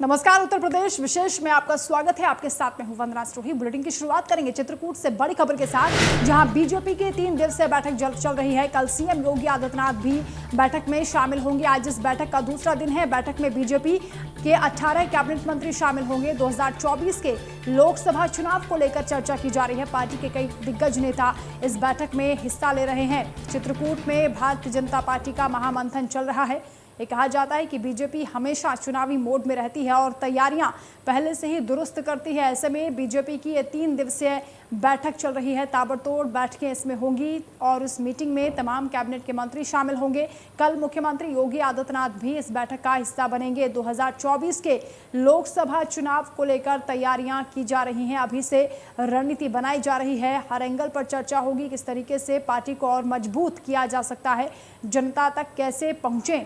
नमस्कार। उत्तर प्रदेश विशेष में आपका स्वागत है। आपके साथ में हूं वंदना स्टोही। बुलेटिन की शुरुआत करेंगे चित्रकूट से बड़ी खबर के साथ, जहां बीजेपी की 3 दिवसीय बैठक चल रही है। कल सीएम योगी आदित्यनाथ भी बैठक में शामिल होंगे। आज इस बैठक का दूसरा दिन है। बैठक में बीजेपी के 18 कैबिनेट मंत्री शामिल होंगे। 2024 के लोकसभा चुनाव को लेकर चर्चा की जा रही है। पार्टी के कई दिग्गज नेता इस बैठक में हिस्सा ले रहे हैं। चित्रकूट में भारतीय जनता पार्टी का महामंथन चल रहा है। ये कहा जाता है कि बीजेपी हमेशा चुनावी मोड में रहती है और तैयारियां पहले से ही दुरुस्त करती है। ऐसे में बीजेपी की ये 3 दिवसीय बैठक चल रही है। ताबड़तोड़ बैठकें इसमें होंगी और इस मीटिंग में तमाम कैबिनेट के मंत्री शामिल होंगे। कल मुख्यमंत्री योगी आदित्यनाथ भी इस बैठक का हिस्सा बनेंगे। 2024 के लोकसभा चुनाव को लेकर तैयारियां की जा रही हैं। अभी से रणनीति बनाई जा रही है। हर एंगल पर चर्चा होगी, किस तरीके से पार्टी को और मजबूत किया जा सकता है, जनता तक कैसे पहुंचे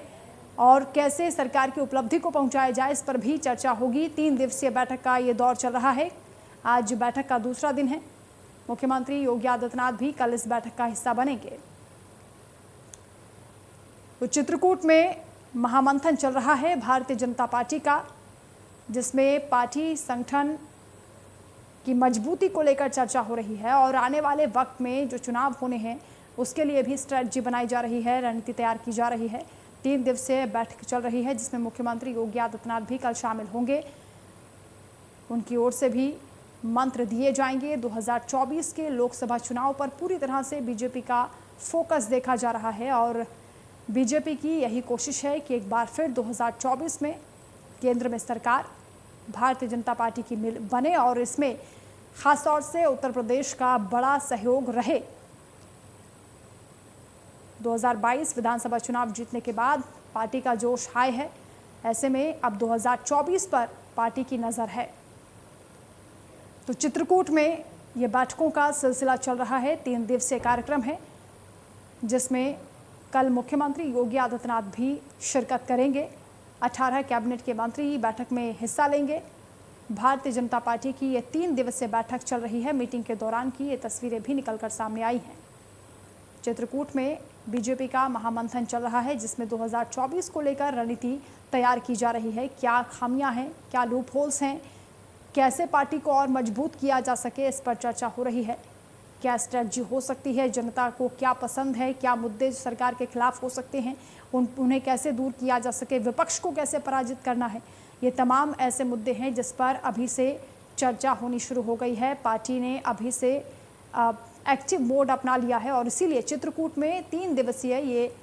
और कैसे सरकार की उपलब्धि को पहुंचाया जाए, इस पर भी चर्चा होगी। 3 दिवसीय बैठक का ये दौर चल रहा है। आज बैठक का दूसरा दिन है। मुख्यमंत्री योगी आदित्यनाथ भी कल इस बैठक का हिस्सा बनेंगे। तो चित्रकूट में महामंथन चल रहा है भारतीय जनता पार्टी का, जिसमें पार्टी संगठन की मजबूती को लेकर चर्चा हो रही है और आने वाले वक्त में जो चुनाव होने हैं उसके लिए भी स्ट्रेटजी बनाई जा रही है, रणनीति तैयार की जा रही है। 3 दिवसीय बैठक चल रही है, जिसमें मुख्यमंत्री योगी आदित्यनाथ भी कल शामिल होंगे। उनकी ओर से भी मंत्र दिए जाएंगे। 2024 के लोकसभा चुनाव पर पूरी तरह से बीजेपी का फोकस देखा जा रहा है और बीजेपी की यही कोशिश है कि एक बार फिर 2024 में केंद्र में सरकार भारतीय जनता पार्टी की बने और इसमें खासतौर से उत्तर प्रदेश का बड़ा सहयोग रहे। 2022 विधानसभा चुनाव जीतने के बाद पार्टी का जोश हाई है। ऐसे में अब 2024 पर पार्टी की नज़र है। तो चित्रकूट में ये बैठकों का सिलसिला चल रहा है। 3 दिवसीय कार्यक्रम है, जिसमें कल मुख्यमंत्री योगी आदित्यनाथ भी शिरकत करेंगे। 18 कैबिनेट के मंत्री बैठक में हिस्सा लेंगे। भारतीय जनता पार्टी की ये 3 दिवसीय बैठक चल रही है। मीटिंग के दौरान की ये तस्वीरें भी निकलकर सामने आई हैं। चित्रकूट में बीजेपी का महामंथन चल रहा है, जिसमें 2024 को लेकर रणनीति तैयार की जा रही है। क्या खामियां हैं, क्या लूप होल्स हैं, कैसे पार्टी को और मजबूत किया जा सके, इस पर चर्चा हो रही है। क्या स्ट्रेटजी हो सकती है, जनता को क्या पसंद है, क्या मुद्दे सरकार के खिलाफ हो सकते हैं, उन्हें कैसे दूर किया जा सके, विपक्ष को कैसे पराजित करना है। ये तमाम ऐसे मुद्दे हैं जिस पर अभी से चर्चा होनी शुरू हो गई है। पार्टी ने अभी से एक्टिव मोड अपना लिया है और इसीलिए चित्रकूट में 3 दिवसीय ये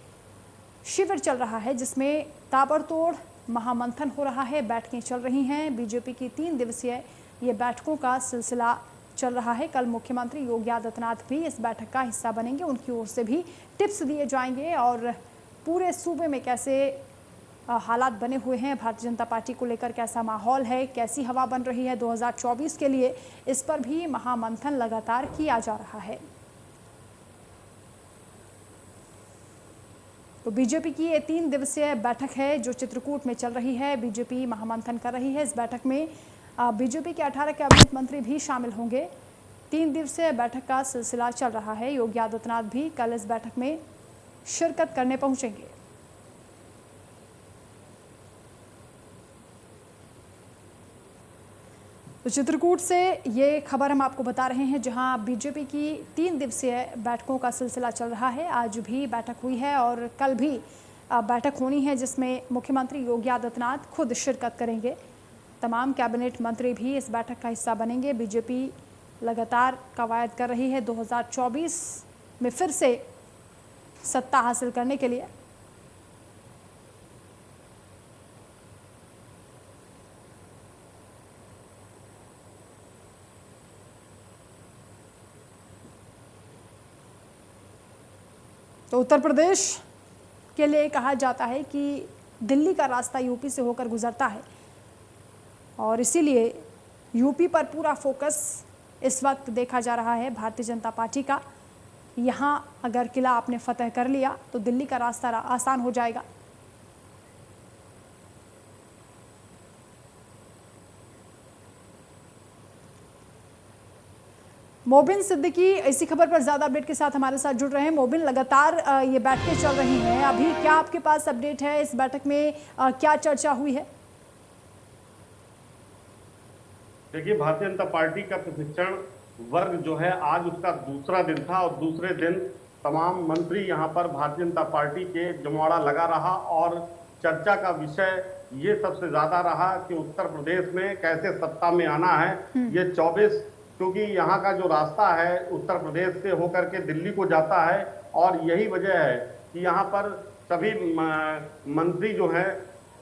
शिविर चल रहा है, जिसमें ताबड़तोड़ महामंथन हो रहा है, बैठकें चल रही हैं। बीजेपी की 3 दिवसीय ये बैठकों का सिलसिला चल रहा है। कल मुख्यमंत्री योगी आदित्यनाथ भी इस बैठक का हिस्सा बनेंगे। उनकी ओर से भी टिप्स दिए जाएंगे और पूरे सूबे में कैसे हालात बने हुए हैं, भारतीय जनता पार्टी को लेकर कैसा माहौल है, कैसी हवा बन रही है 2024 के लिए, इस पर भी महामंथन लगातार किया जा रहा है। तो बीजेपी की ये 3 दिवसीय बैठक है जो चित्रकूट में चल रही है। बीजेपी महामंथन कर रही है। इस बैठक में बीजेपी के 18 कैबिनेट मंत्री भी शामिल होंगे। 3 दिवसीय बैठक का सिलसिला चल रहा है। योगी आदित्यनाथ भी कल इस बैठक में शिरकत करने पहुंचेंगे। तो चित्रकूट से ये खबर हम आपको बता रहे हैं, जहां बीजेपी की 3 दिवसीय बैठकों का सिलसिला चल रहा है। आज भी बैठक हुई है और कल भी बैठक होनी है, जिसमें मुख्यमंत्री योगी आदित्यनाथ खुद शिरकत करेंगे। तमाम कैबिनेट मंत्री भी इस बैठक का हिस्सा बनेंगे। बीजेपी लगातार कवायद कर रही है 2024 में फिर से सत्ता हासिल करने के लिए। तो उत्तर प्रदेश के लिए कहा जाता है कि दिल्ली का रास्ता यूपी से होकर गुजरता है और इसीलिए यूपी पर पूरा फोकस इस वक्त देखा जा रहा है भारतीय जनता पार्टी का। यहाँ अगर किला आपने फतह कर लिया तो दिल्ली का रास्ता आसान हो जाएगा। मोबिन सिद्दीकी इसी खबर पर ज़्यादा अपडेट के साथ हमारे साथ जुड़ रहे हैं। मोबिन, लगातार ये बैठकें चल रही हैं, अभी क्या आपके पास अपडेट है? इस बैठक में क्या चर्चा हुई है? देखिए, भारतीय जनता पार्टी का प्रशिक्षण वर्ग जो है आज उसका दूसरा दिन था और दूसरे दिन तमाम मंत्री यहाँ पर भारतीय जनता पार्टी के जमावड़ा लगा रहा और चर्चा का विषय ये सबसे ज्यादा रहा कि उत्तर प्रदेश में कैसे सत्ता में आना है। ये 24, क्योंकि यहाँ का जो रास्ता है उत्तर प्रदेश से होकर के दिल्ली को जाता है और यही वजह है कि यहाँ पर सभी मंत्री जो हैं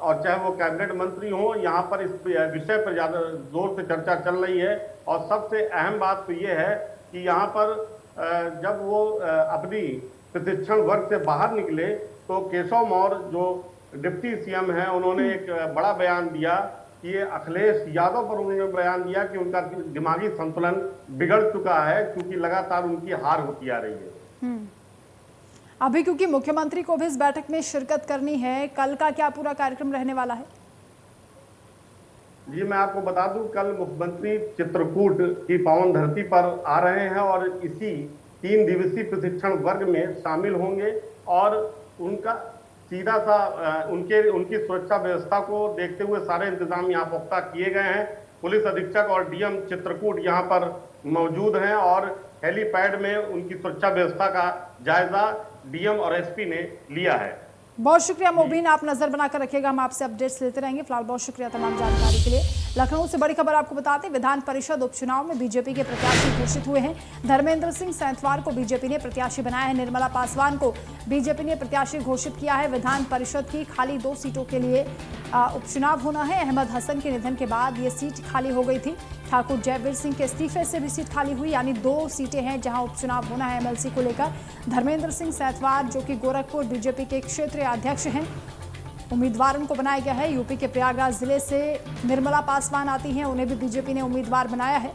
और चाहे वो कैबिनेट मंत्री हो, यहाँ पर इस विषय पर ज्यादा जोर से चर्चा चल रही है। और सबसे अहम बात तो ये है कि यहाँ पर जब वो अपनी प्रशिक्षण वर्ग से बाहर निकले तो केशव मौर्य जो डिप्टी सीएम है, उन्होंने एक बड़ा बयान दिया कि ये अखिलेश यादव पर उन्होंने बयान दिया कि उनका दिमागी संतुलन बिगड़ चुका है क्योंकि लगातार उनकी हार होती आ रही है। अभी क्योंकि मुख्यमंत्री को भी इस बैठक में शिरकत करनी है, कल का क्या पूरा कार्यक्रम रहने वाला है? जी, मैं आपको बता दूं, कल मुख्यमंत्री चित्रकूट की पावन धरती पर आ रहे हैं और इसी 3 दिवसीय प्रशिक्षण वर्ग में शामिल होंगे और उनका सीधा सा उनकी सुरक्षा व्यवस्था को देखते हुए सारे इंतजाम यहाँ पुख्ता किए गए हैं। पुलिस अधीक्षक और डीएम चित्रकूट यहाँ पर मौजूद हैं और हेलीपैड में उनकी सुरक्षा व्यवस्था का जायजा डीएम और एसपी ने लिया है। बहुत शुक्रिया मोबिन, आप नजर बनाकर रखिएगा, हम आपसे अपडेट्स लेते रहेंगे। फिलहाल बहुत शुक्रिया तमाम जानकारी के लिए। लखनऊ से बड़ी खबर आपको बताते हैं, विधान परिषद उपचुनाव में बीजेपी के प्रत्याशी घोषित हुए हैं। धर्मेंद्र सिंह सैंथवार को बीजेपी ने प्रत्याशी बनाया है। निर्मला पासवान को बीजेपी ने प्रत्याशी घोषित किया है। विधान परिषद की खाली 2 सीटों के लिए उपचुनाव होना है। अहमद हसन के निधन के बाद ये सीट खाली हो गई थी। ठाकुर जयवीर सिंह के इस्तीफे से भी सीट खाली हुई, यानी 2 सीटें हैं जहां उपचुनाव होना है एमएलसी को लेकर। धर्मेंद्र सिंह सैंथवार जो कि गोरखपुर बीजेपी के क्षेत्रीय अध्यक्ष हैं, उम्मीदवार को बनाया गया है। यूपी के प्रयागराज जिले से निर्मला पासवान आती हैं, उन्हें भी बीजेपी ने उम्मीदवार बनाया है।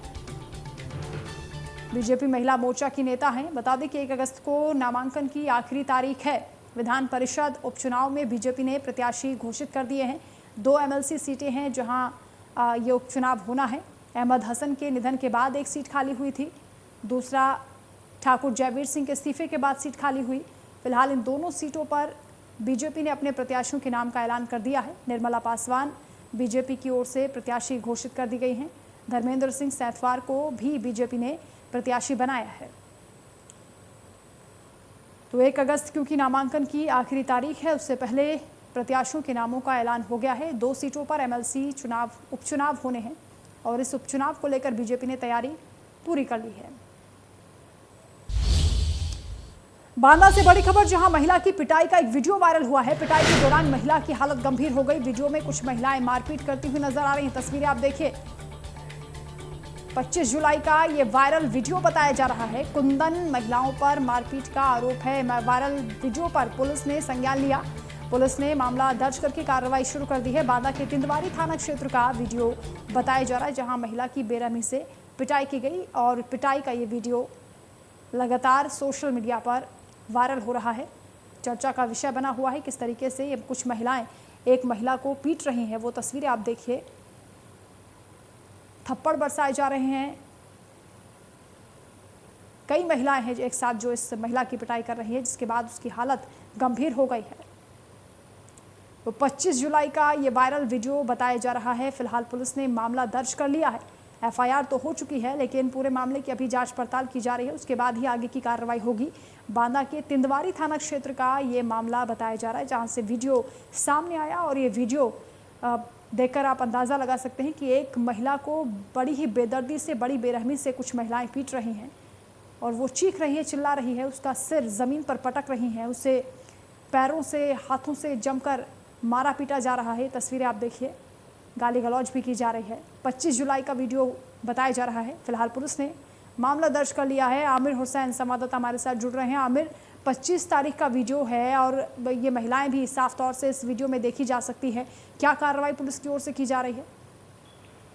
बीजेपी महिला मोर्चा की नेता हैं। बता दें कि 1 अगस्त को नामांकन की आखिरी तारीख है। विधान परिषद उपचुनाव में बीजेपी ने प्रत्याशी घोषित कर दिए हैं। 2 एमएलसी सीटें हैं जहां ये उपचुनाव होना है। अहमद हसन के निधन के बाद 1 सीट खाली हुई थी, दूसरा ठाकुर जयवीर सिंह के इस्तीफे के बाद सीट खाली हुई। फिलहाल इन दोनों सीटों पर बीजेपी ने अपने प्रत्याशियों के नाम का ऐलान कर दिया है। निर्मला पासवान बीजेपी की ओर से प्रत्याशी घोषित कर दी गई हैं। धर्मेंद्र सिंह सैंथवार को भी बीजेपी ने प्रत्याशी बनाया है। तो 1 अगस्त क्योंकि नामांकन की आखिरी तारीख है, उससे पहले प्रत्याशियों के नामों का ऐलान हो गया है। 2 सीटों पर एमएलसी उपचुनाव होने हैं और इस उपचुनाव को लेकर बीजेपी ने तैयारी पूरी कर ली है। बांदा से बड़ी खबर, जहां महिला की पिटाई का एक वीडियो वायरल हुआ है। पिटाई के दौरान महिला की हालत गंभीर हो गई। वीडियो में कुछ महिलाएं मारपीट करती हुई नजर आ रही हैं। तस्वीरें आप देखिए। 25 जुलाई का ये वायरल वीडियो बताया जा रहा है। कुंदन महिलाओं पर मारपीट का आरोप है। वायरल वीडियो पर पुलिस ने संज्ञान लिया। पुलिस ने मामला दर्ज करके कार्रवाई शुरू कर दी है। बांदा के तिंदवारी थाना क्षेत्र का वीडियो बताया जा रहा है, जहां महिला की बेरहमी से पिटाई की गई और पिटाई का ये वीडियो लगातार सोशल मीडिया पर वायरल हो रहा है। चर्चा का विषय बना हुआ है किस तरीके से ये कुछ महिलाएं एक महिला को पीट रही हैं। वो तस्वीरें आप देखिए। थप्पड़ बरसाए जा रहे हैं। कई महिलाएं हैं एक साथ जो इस महिला की पिटाई कर रही है, जिसके बाद उसकी हालत गंभीर हो गई है। तो 25 जुलाई का ये वायरल वीडियो बताया जा रहा है। फिलहाल पुलिस ने मामला दर्ज कर लिया है। एफआईआर तो हो चुकी है, लेकिन पूरे मामले की अभी जांच पड़ताल की जा रही है। उसके बाद ही आगे की कार्रवाई होगी। बांदा के तिंदवारी थाना क्षेत्र का ये मामला बताया जा रहा है, जहां से वीडियो सामने आया और ये वीडियो देखकर आप अंदाज़ा लगा सकते हैं कि एक महिला को बड़ी ही बेदर्दी से, बड़ी बेरहमी से कुछ महिलाएं पीट रही हैं और वो चीख रही है, चिल्ला रही है। उसका सिर ज़मीन पर पटक रही हैं, उसे पैरों से, हाथों से जमकर मारा पीटा जा रहा है। तस्वीरें आप देखिए। गाली गलौज भी की जा रही है। 25 जुलाई का वीडियो बताया जा रहा है। फिलहाल पुलिस ने मामला दर्ज कर लिया है। आमिर हुसैन संवाददाता हमारे साथ जुड़ रहे हैं। आमिर, 25 तारीख का वीडियो है और ये महिलाएं भी साफ तौर से इस वीडियो में देखी जा सकती है। क्या कार्रवाई पुलिस की ओर से की जा रही है?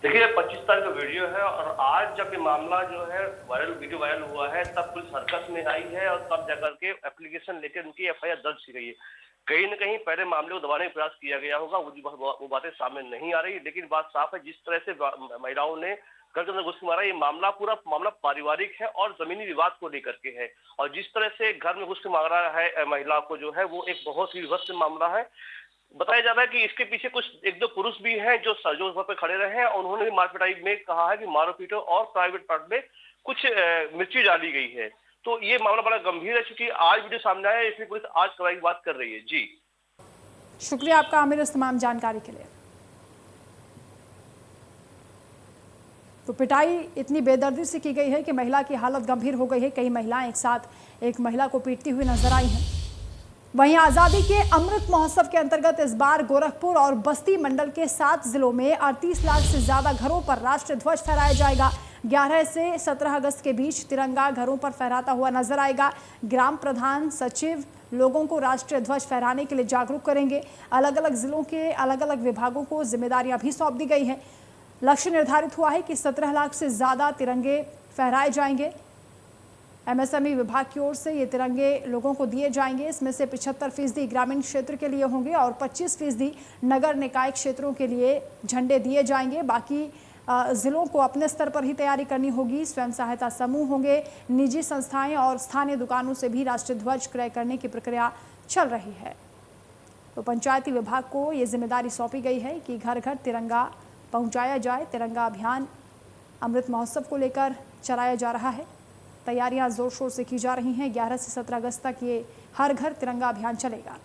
देखिए, 25 तारीख का वीडियो है और आज जब ये मामला जो है वीडियो वायरल हुआ है, तब पुलिस हरकत में आई है और तब जाकर के एप्लीकेशन लेकर उनकी एफआईआर दर्ज की गई है। कहीं न कहीं पहले मामले को दबाने का प्रयास किया गया होगा, वो बातें सामने नहीं आ रही, लेकिन बात साफ है जिस तरह से महिलाओं ने घर के अंदर घुस मारा, ये पूरा मामला पारिवारिक है और जमीनी विवाद को लेकर के है। और जिस तरह से घर में घुस के मारा है महिला को, जो है वो एक बहुत ही विभत्स मामला है। बताया जा रहा है कि इसके पीछे कुछ एक दो पुरुष भी हैं जो वहां पे खड़े रहे हैं और उन्होंने भी मारपिटाई में कहा है कि मारो पीटो और प्राइवेट पार्ट में कुछ मिर्ची डाली गई है। तो ये मामला बड़ा गंभीर है, क्योंकि आज वीडियो सामने आया है, इसलिए पुलिस आज कार्रवाई की बात कर रही है। जी शुक्रिया आपका आमिर इस तमाम जानकारी के लिए। तो पिटाई इतनी बेदर्दी से की गई है कि महिला की हालत गंभीर हो गई है। कई महिलाएं एक साथ एक महिला को पीटती हुई नजर आई हैं। वहीं आज़ादी के अमृत महोत्सव के अंतर्गत इस बार गोरखपुर और बस्ती मंडल के 7 जिलों में 38 लाख से ज्यादा घरों पर राष्ट्रीय ध्वज फहराया जाएगा। 11 से 17 अगस्त के बीच तिरंगा घरों पर फहराता हुआ नजर आएगा। ग्राम प्रधान सचिव लोगों को राष्ट्रीय ध्वज फहराने के लिए जागरूक करेंगे। अलग अलग जिलों के अलग अलग विभागों को जिम्मेदारियां भी सौंप दी गई हैं। लक्ष्य निर्धारित हुआ है कि 17 लाख से ज्यादा तिरंगे फहराए जाएंगे। एमएसएमई विभाग की ओर से ये तिरंगे लोगों को दिए जाएंगे। इसमें से 75% ग्रामीण क्षेत्र के लिए होंगे और 25% नगर निकाय क्षेत्रों के लिए झंडे दिए जाएंगे। बाकी जिलों को अपने स्तर पर ही तैयारी करनी होगी। स्वयं सहायता समूह होंगे, निजी संस्थाएं और स्थानीय दुकानों से भी राष्ट्रीय ध्वज क्रय करने की प्रक्रिया चल रही है। तो पंचायती विभाग को ये जिम्मेदारी सौंपी गई है कि घर घर तिरंगा पहुंचाया जाए। तिरंगा अभियान अमृत महोत्सव को लेकर चलाया जा रहा है। तैयारियां जोर शोर से की जा रही हैं। 11 से 17 अगस्त तक ये हर घर तिरंगा अभियान चलेगा।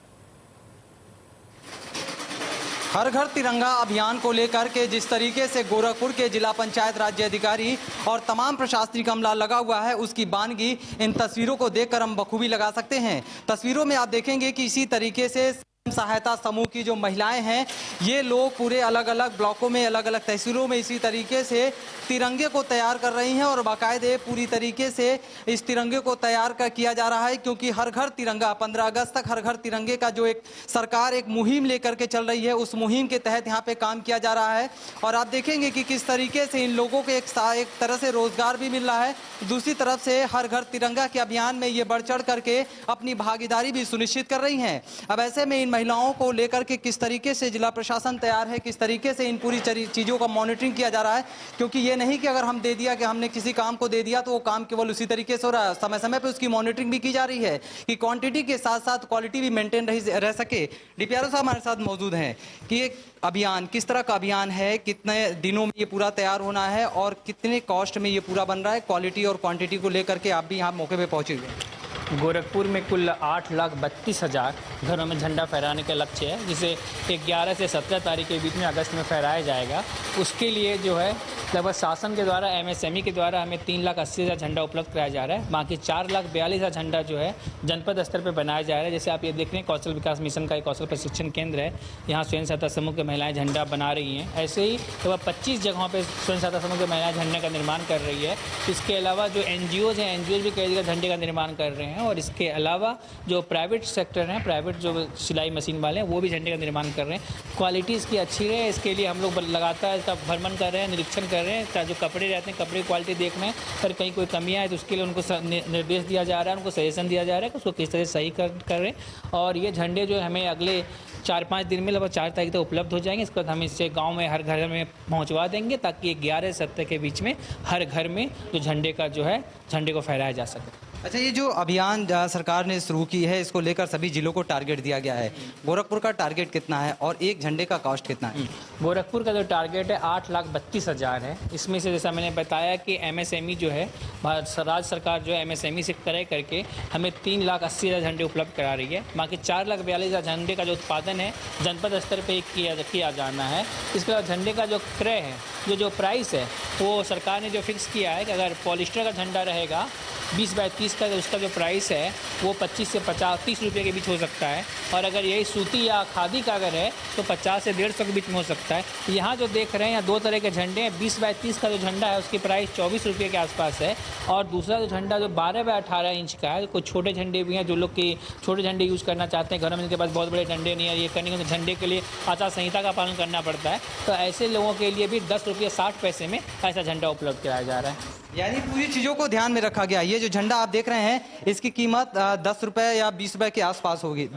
हर घर तिरंगा अभियान को लेकर के जिस तरीके से गोरखपुर के जिला पंचायत राज्य अधिकारी और तमाम प्रशासनिक अमला लगा हुआ है, उसकी बानगी इन तस्वीरों को देखकर हम बखूबी लगा सकते हैं। तस्वीरों में आप देखेंगे कि इसी तरीके से सहायता समूह की जो महिलाएं हैं, ये लोग पूरे अलग अलग ब्लॉकों में, अलग अलग तहसीलों में इसी तरीके से तिरंगे को तैयार कर रही हैं और बाकायदे पूरी तरीके से इस तिरंगे को तैयार किया जा रहा है, क्योंकि हर घर तिरंगा 15 अगस्त तक हर घर तिरंगे का जो एक सरकार एक मुहिम लेकर के चल रही है, उस मुहिम के तहत यहाँ पे काम किया जा रहा है। और आप देखेंगे कि किस तरीके से इन लोगों को एक तरह से रोजगार भी मिल रहा है। दूसरी तरफ से हर घर तिरंगा के अभियान में ये बढ़ चढ़ करके अपनी भागीदारी भी सुनिश्चित कर रही हैं। अब ऐसे में इन महिलाओं को लेकर के किस तरीके से जिला प्रशासन तैयार है, किस तरीके से इन पूरी चीज़ों का मॉनिटरिंग किया जा रहा है, क्योंकि ये नहीं कि अगर हम दे दिया कि हमने किसी काम को दे दिया तो वो काम केवल उसी तरीके से हो रहा है। समय समय पे उसकी मॉनिटरिंग भी की जा रही है कि क्वांटिटी के साथ साथ क्वालिटी भी मेंटेन रह सके। डीपीआरओ साहब हमारे साथ मौजूद हैं कि एक अभियान किस तरह का अभियान है, कितने दिनों में ये पूरा तैयार होना है और कितने कॉस्ट में ये पूरा बन रहा है, क्वालिटी और क्वांटिटी को लेकर के आप भी यहाँ मौके पे पहुंचे हुए। गोरखपुर में कुल 8,32,000 घरों में झंडा फहराने का लक्ष्य है, जिसे 11 से 17 तारीख के बीच में अगस्त में फहराया जाएगा। उसके लिए जो है लगभग शासन के द्वारा एमएसएमई के द्वारा हमें 3,80,000 झंडा उपलब्ध कराया जा रहा है। बाकी 4,42,000 झंडा जो है जनपद स्तर पर बनाया जा रहा है। जैसे आप ये देख रहे हैं, कौशल विकास मिशन का एक कौशल प्रशिक्षण केंद्र है, यहाँ स्वयं सहायता समूह की महिलाएं झंडा बना रही हैं। ऐसे ही लगभग 25 जगहों पर स्वयं सहायता समूह की महिलाएं झंडे का निर्माण कर रही है। इसके अलावा जो एनजीओज हैं, एनजीओज भी कई जगह झंडे का निर्माण कर रहे हैं। और इसके अलावा जो प्राइवेट सेक्टर हैं, प्राइवेट जो सिलाई मशीन वाले हैं, वो भी झंडे का निर्माण कर रहे हैं। क्वालिटी इसकी अच्छी रहे, इसके लिए हम लोग लगातार इसका भ्रमण कर रहे हैं, निरीक्षण कर रहे हैं। जो कपड़े रहते हैं, कपड़े की क्वालिटी देखना है, पर कहीं कोई कमियाँ है तो उसके लिए उनको निर्देश दिया जा रहा है, उनको सजेशन दिया जा रहा है कि उसको किस तरह से सही कर रहे हैं। और ये झंडे जो हमें अगले 4-5 दिन में लगभग 4 तारीख तक उपलब्ध हो जाएंगे। इसके बाद हम इससे गाँव में हर घर में पहुँचवा देंगे, ताकि 11 से 17 के बीच में हर घर में जो झंडे का जो है झंडे को फहराया जा सके। अच्छा, ये जो अभियान सरकार ने शुरू की है, इसको लेकर सभी जिलों को टारगेट दिया गया है। गोरखपुर का टारगेट कितना है और एक झंडे का कॉस्ट कितना है? गोरखपुर का जो टारगेट है 8,32,000 है। इसमें से जैसा मैंने बताया कि एमएसएमई जो है, राज्य सरकार जो है एमएसएमई से क्रय करके हमें 3,80,000 झंडे उपलब्ध करा रही है। बाकी 4,42,000 झंडे का जो उत्पादन है जनपद स्तर पर किया जाना है। इसके अलावा झंडे का जो क्रय है, जो प्राइस है, वो सरकार ने जो फिक्स किया है कि अगर पॉलिस्टर का झंडा रहेगा 20/30 का, उसका जो प्राइस है वो 25 से 30 रुपये के बीच हो सकता है। और अगर यही सूती या खादी का अगर है तो 50 से 150 के बीच में हो सकता है। यहाँ जो देख रहे हैं, यहाँ 2 तरह के झंडे हैं। 20/30 का जो झंडा है उसकी प्राइस 24 रुपये के आसपास है। और दूसरा जो झंडा जो 12/18 इंच का है, कुछ छोटे झंडे भी हैं, जो लोग की छोटे झंडे यूज़ करना चाहते हैं, घरों में जिनके पास बहुत बड़े झंडे नहीं है, ये करने के झंडे के लिए आचार संहिता का पालन करना पड़ता है, तो ऐसे लोगों के लिए भी 10 रुपये 60 पैसे में ऐसा झंडा उपलब्ध कराया जा रहा है। यानी पूरी चीज़ों को ध्यान में रखा गया। ये जो झंडा आप देख रहे हैं, इसकी कीमत 10 रुपये या 20 रुपये के आसपास होगी,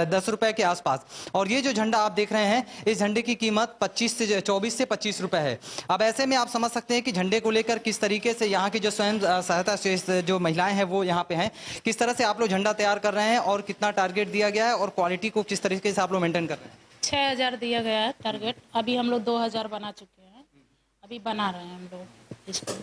10 रुपये के आसपास। और ये जो झंडा आप देख रहे हैं, इस झंडे की कीमत 24 से 25 रुपये है। अब ऐसे में आप समझ सकते हैं कि झंडे को लेकर किस तरीके से यहाँ की जो स्वयं सहायता से जो महिलाएं हैं वो यहाँ पे हैं, किस तरह से आप लोग झंडा तैयार कर रहे हैं और कितना टारगेट दिया गया है और क्वालिटी को किस तरीके से आप लोग मेंटेन कर रहे हैं। 6000 दिया गया है टारगेट। अभी हम लोग 2000 बना चुके हैं, अभी बना रहे हैं हम लोग इसको।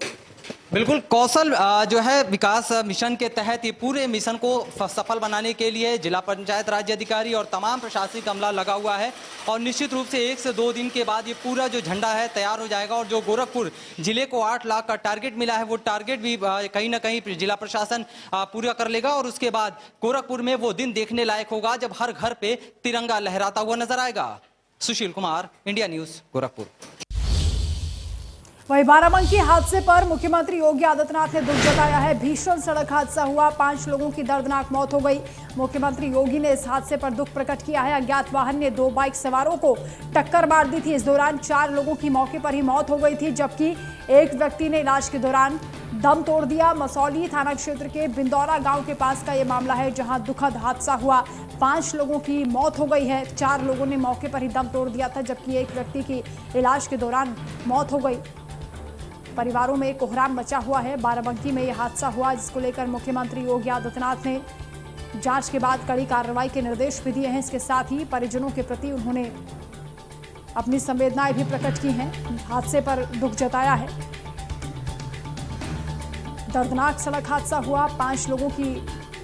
बिल्कुल, कौशल जो है विकास मिशन के तहत ये पूरे मिशन को सफल बनाने के लिए जिला पंचायत राज्य अधिकारी और तमाम प्रशासनिक अमला लगा हुआ है और निश्चित रूप से 1 से 2 दिन के बाद ये पूरा जो झंडा है तैयार हो जाएगा और जो गोरखपुर जिले को 8 लाख का टारगेट मिला है वो टारगेट भी कहीं ना कहीं जिला प्रशासन पूरा कर लेगा और उसके बाद गोरखपुर में वो दिन देखने लायक होगा जब हर घर पे तिरंगा लहराता हुआ नजर आएगा। Sushil Kumar, India news, Gorakhpur. वहीं बाराबंकी हादसे पर मुख्यमंत्री योगी आदित्यनाथ ने दुख जताया है। भीषण सड़क हादसा हुआ, 5 लोगों की दर्दनाक मौत हो गई। मुख्यमंत्री योगी ने इस हादसे पर दुख प्रकट किया है। अज्ञात वाहन ने 2 बाइक सवारों को टक्कर मार दी थी। इस दौरान 4 लोगों की मौके पर ही मौत हो गई थी, जबकि एक व्यक्ति ने इलाज के दौरान दम तोड़ दिया। मसौली थाना क्षेत्र के बिंदौरा गांव के पास का ये मामला है, जहां दुखद हादसा हुआ। 5 लोगों की मौत हो गई है, 4 लोगों ने मौके पर ही दम तोड़ दिया था, जबकि एक व्यक्ति की इलाज के दौरान मौत हो गई। परिवारों में कोहराम मचा हुआ है। बाराबंकी में यह हादसा हुआ, जिसको लेकर मुख्यमंत्री योगी आदित्यनाथ ने जांच के बाद कड़ी कार्रवाई के निर्देश भी दिए हैं। इसके साथ ही परिजनों के प्रति उन्होंने अपनी संवेदनाएं भी प्रकट की हैं। हादसे पर दुख जताया है। दर्दनाक सड़क हादसा हुआ, 5 लोगों की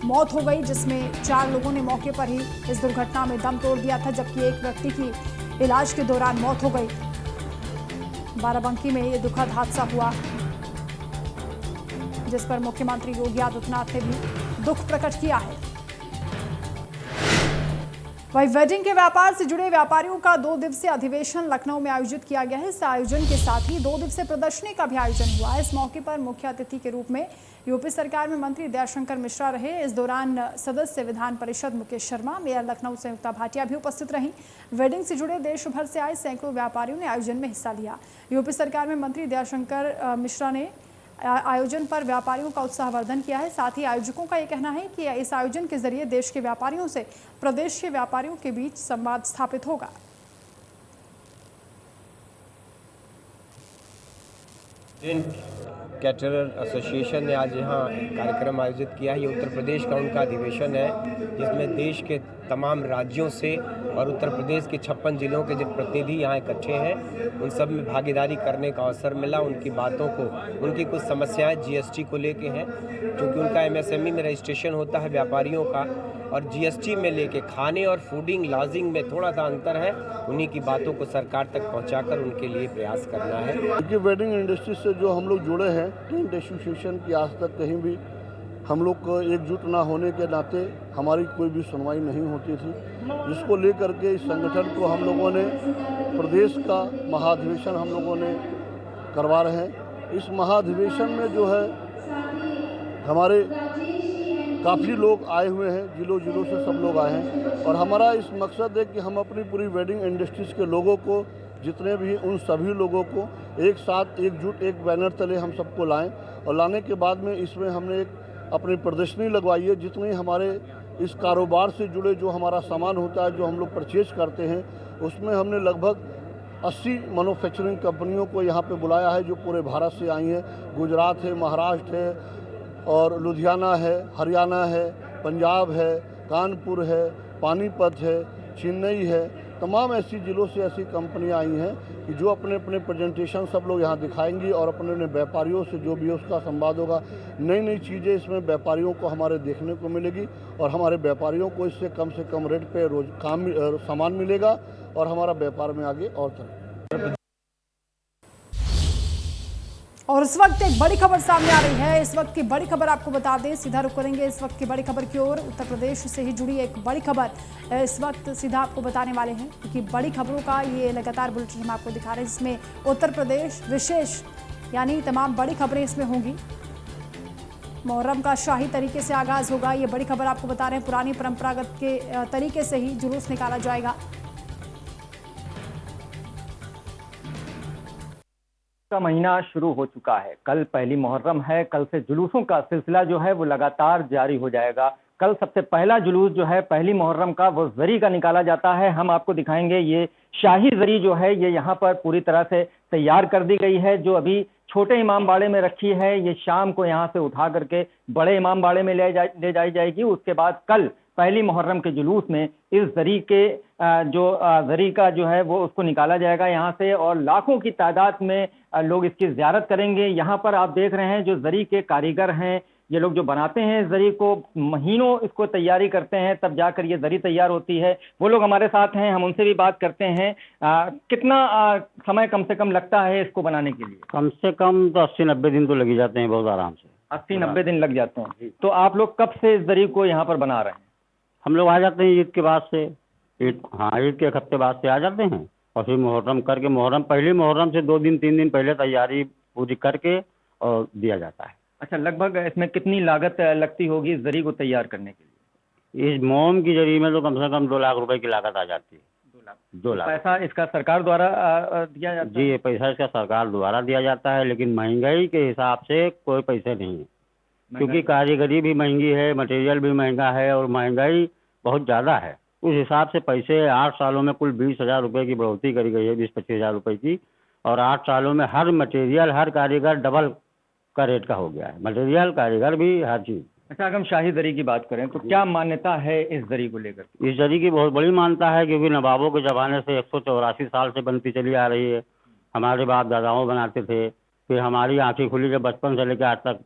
मौत हो गई, जिसमें 4 लोगों ने मौके पर ही इस दुर्घटना में दम तोड़ दिया था, जबकि एक व्यक्ति की इलाज के दौरान मौत हो गई। बाराबंकी में ये दुखद हादसा हुआ, जिस पर मुख्यमंत्री योगी आदित्यनाथ ने भी दुख प्रकट किया है। वहीं वेडिंग के व्यापार से जुड़े व्यापारियों का 2 दिवसीय अधिवेशन लखनऊ में आयोजित किया गया है। इस आयोजन के साथ ही 2 दिवसीय प्रदर्शनी का भी आयोजन हुआ है। इस मौके पर मुख्य अतिथि के रूप में यूपी सरकार में मंत्री दयाशंकर मिश्रा रहे। इस दौरान सदस्य विधान परिषद मुकेश शर्मा, मेयर लखनऊ संयुक्ता भाटिया भी उपस्थित रहीं। वेडिंग से जुड़े देश भर से आए सैकड़ों व्यापारियों ने आयोजन में हिस्सा लिया। यूपी सरकार में मंत्री दयाशंकर मिश्रा ने आयोजन पर व्यापारियों का उत्साहवर्धन किया है। साथ ही आयोजकों का ये कहना है कि इस आयोजन के जरिए देश के व्यापारियों से प्रदेश के व्यापारियों के बीच संवाद स्थापित होगा। कैटरर एसोसिएशन ने आज यहाँ एक कार्यक्रम आयोजित किया है। ये उत्तर प्रदेश का उनका अधिवेशन है, जिसमें देश के तमाम राज्यों से और उत्तर प्रदेश के 56 जिलों के जो प्रतिनिधि यहाँ इकट्ठे हैं, उन सब में भागीदारी करने का अवसर मिला। उनकी बातों को, उनकी कुछ समस्याएं जीएसटी को लेके हैं, क्योंकि उनका एमएसएमई में रजिस्ट्रेशन होता है व्यापारियों का, और जीएसटी में लेके खाने और फूडिंग लॉजिंग में थोड़ा सा अंतर है। उन्हीं की बातों को सरकार तक पहुँचाकर उनके लिए प्रयास करना है। क्योंकि वेडिंग इंडस्ट्री से जो हम लोग जुड़े हैं, टेंट एसोसिएशन की आज तक कहीं भी हम लोग को एकजुट ना होने के नाते हमारी कोई भी सुनवाई नहीं होती थी, जिसको लेकर के इस संगठन को हम लोगों ने प्रदेश का महाधिवेशन हम लोगों ने करवा रहे हैं। इस महाधिवेशन में जो है हमारे काफ़ी लोग आए हुए हैं, जिलों से सब लोग आए हैं, और हमारा इस मकसद है कि हम अपनी पूरी वेडिंग इंडस्ट्रीज़ के लोगों को, जितने भी उन सभी लोगों को एक साथ एकजुट एक बैनर तले हम सबको लाएं, और लाने के बाद में इसमें हमने एक अपनी प्रदर्शनी लगवाई है। जितने हमारे इस कारोबार से जुड़े जो हमारा सामान होता है, जो हम लोग परचेज करते हैं, उसमें हमने लगभग 80 मैन्युफैक्चरिंग कंपनियों को यहाँ पे बुलाया है, जो पूरे भारत से आई हैं। गुजरात है, महाराष्ट्र है, और लुधियाना है, हरियाणा है, पंजाब है, कानपुर है, पानीपत है, चेन्नई है, तमाम ऐसी जिलों से ऐसी कंपनियां आई हैं कि जो अपने अपने प्रेजेंटेशन सब लोग यहाँ दिखाएंगी, और अपने अपने व्यापारियों से जो भी उसका संवाद होगा, नई नई चीज़ें इसमें व्यापारियों को हमारे देखने को मिलेगी, और हमारे व्यापारियों को इससे कम रेट पे रोज सामान मिलेगा, और हमारा व्यापार में आगे और तरक्की। और इस वक्त एक बड़ी खबर सामने आ रही है। इस वक्त की बड़ी खबर आपको बता दें, सीधा रुख करेंगे इस वक्त की बड़ी खबर की ओर। उत्तर प्रदेश से ही जुड़ी एक बड़ी खबर इस वक्त सीधा आपको बताने वाले हैं, क्योंकि बड़ी खबरों का ये लगातार बुलेटिन हम आपको दिखा रहे हैं, जिसमें उत्तर प्रदेश विशेष यानी तमाम बड़ी खबरें इसमें होंगी। मुहर्रम का शाही तरीके से आगाज होगा, ये बड़ी खबर आपको बता रहे हैं। पुरानी परंपरागत के तरीके से ही जुलूस निकाला जाएगा। का महीना शुरू हो चुका है। कल पहली मुहर्रम है। कल से जुलूसों का सिलसिला जो है वो लगातार जारी हो जाएगा। कल सबसे पहला जुलूस जो है पहली मुहर्रम का वो जरी का निकाला जाता है। हम आपको दिखाएंगे ये शाही जरी जो है ये यहाँ पर पूरी तरह से तैयार कर दी गई है, जो अभी छोटे इमाम बाड़े में रखी है। ये शाम को यहाँ से उठा करके बड़े इमाम बाड़े में ले जाई जाएगी। उसके बाद कल पहली मुहर्रम के जुलूस में इस जरी के जरी का जो है वो उसको निकाला जाएगा यहाँ से, और लाखों की तादाद में लोग इसकी ज़ियारत करेंगे। यहाँ पर आप देख रहे हैं जो जरी के कारीगर हैं, ये लोग जो बनाते हैं जरी को, महीनों इसको तैयारी करते हैं तब जाकर ये जरी तैयार होती है। वो लोग हमारे साथ हैं, हम उनसे भी बात करते हैं। कितना समय कम से कम लगता है इसको बनाने के लिए? कम से कम तो 80-90 दिन तो लग ही जाते हैं, बहुत आराम से 80-90 दिन लग जाते हैं। तो आप लोग कब से इस जरी को यहाँ पर बना रहे हैं? हम लोग आ जाते हैं ईद के बाद से, ईद के एक हफ्ते बाद से आ जाते हैं, और फिर मुहर्रम करके, पहली मुहर्रम से 2 दिन 3 दिन पहले तैयारी पूरी करके और दिया जाता है। अच्छा, लगभग इसमें कितनी लागत लगती होगी इस जरी को तैयार करने के लिए? इस मोम की जरी में तो कम से कम 2 लाख रुपए की लागत आ जाती है। 2 लाख। पैसा इसका सरकार द्वारा दिया जाता है? जी, ये पैसा इसका सरकार द्वारा दिया जाता है, लेकिन महंगाई के हिसाब से कोई पैसे नहीं है, क्योंकि कारीगरी भी महंगी है, मटेरियल भी महंगा है, और महंगाई बहुत ज़्यादा है। उस हिसाब से पैसे 8 सालों में कुल 20,000 रुपये की बढ़ोतरी करी गई है, 20-25,000 रुपये की, और 8 सालों में हर मटेरियल, हर कारीगर डबल का रेट का हो गया है, मटेरियल, कारीगर भी, हर चीज़। अच्छा, अगर हम शाही जरी की बात करें तो क्या मान्यता है इस जरी को लेकर? इस जरी की बहुत बड़ी मान्यता है, क्योंकि नवाबों के ज़माने से 184 साल से बनती चली आ रही है। हमारे बाप दादाओं बनाते थे, फिर हमारी आंखें खुली जब बचपन से लेकर आज तक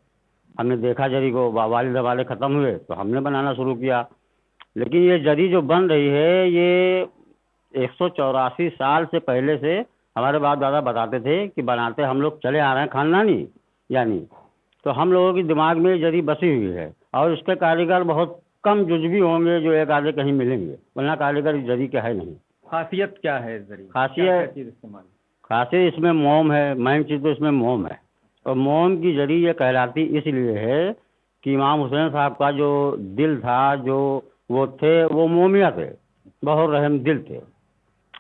हमने देखा जरी को, वालिद वाले ख़त्म हुए तो हमने बनाना शुरू किया। लेकिन ये जरी जो बन रही है, ये 184 साल से पहले से हमारे बाप दादा बताते थे कि बनाते हम लोग चले आ रहे हैं, खानदानी यानी, तो हम लोगों की दिमाग में जरी बसी हुई है, और इसके कारीगर बहुत कम जुज़वी होंगे जो एक आधे कहीं मिलेंगे, वरना कारीगर इस जरी के है नहीं। खासियत क्या है इस जरी? खासियत इसमें मोम है, मेन चीज़ तो इसमें मोम है, और मोम की जरी ये कहलाती इसलिए है कि इमाम हुसैन साहब का जो दिल था, जो वो थे, वो मोमिया थे, बहुत रहम दिल थे,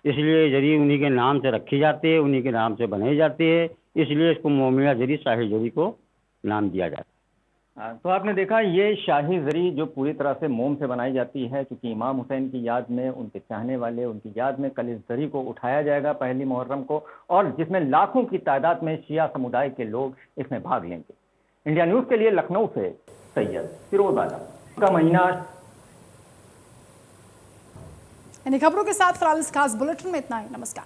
इसलिए जरी उन्हीं के नाम से रखी जाती है, उन्हीं के नाम से बनाई जाती है, इसलिए इसको मोमिया जरी, शाही जरी को नाम दिया जाता है। तो आपने देखा ये शाही जरी जो पूरी तरह से मोम से बनाई जाती है, क्योंकि इमाम हुसैन की याद में, उनके चाहने वाले, उनकी याद में कल इस जरी को उठाया जाएगा पहली मुहर्रम को, और जिसमें लाखों की तादाद में शिया समुदाय के लोग इसमें भाग लेंगे। इंडिया न्यूज़ के लिए लखनऊ से सैयद फिरोज आलम का महीना। इन खबरों के साथ फिलहाल इस खास बुलेटिन में इतना ही। नमस्कार।